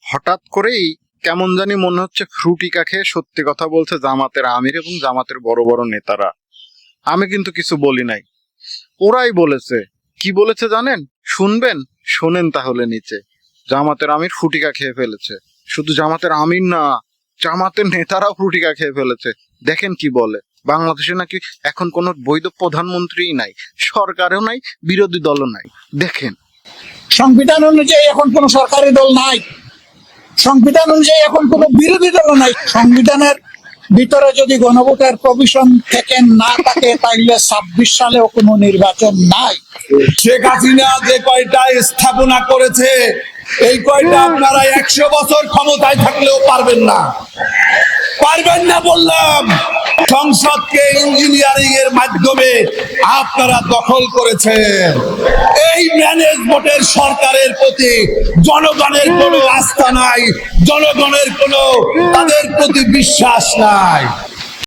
হঠাৎ করেই কেমন জানি মনে হচ্ছে ফ্রুটিকা খেয়ে সত্যি কথা বলছে জামাতের আমির এবং জামাতের বড় বড় নেতারা। আমি কিন্তু কিছু বলি নাই, ওরাই বলেছে। কি বলেছে জানেন? শুনবেন? শোনেন তাহলে নিচে। জামাতের আমির ফ্রুটিকা খেয়ে ফেলেছে। শুধু জামাতের আমির না, জামাতের নেতারাও ফ্রুটিকা খেয়ে ফেলেছে। দেখেন কি বলে। বাংলাদেশে নাকি এখন কোনো বৈধ প্রধানমন্ত্রীই নাই, সরকারও নাই, বিরোধী দলও নাই। দেখেন, সংবিধান অনুযায়ী এখন কোন সরকারি দল নাই, সংবিধান অনুযায়ী এখন কোন বিরোধী দল নাই। সংবিধানের ভিতরে যদি গণভোটের প্রভিশন থেকে না থাকে তাইলে 26 সালেও কোনো নির্বাচন নাই। শেখ হাসিনা যে কয়টা স্থাপনা করেছে এই কয়টা আপনারা 100 বছর ক্ষমতায় থাকলেও পারবেন না, পারবেন না বললাম। সংসদকে ইঞ্জিনিয়ারিং এর মাধ্যমে আপনারা দখল করেছেন। এই ম্যানেজমেন্টের সরকারের প্রতি জনগণের কোনো আস্থা নাই, জনগণের কোনো তাদের প্রতি বিশ্বাস নাই।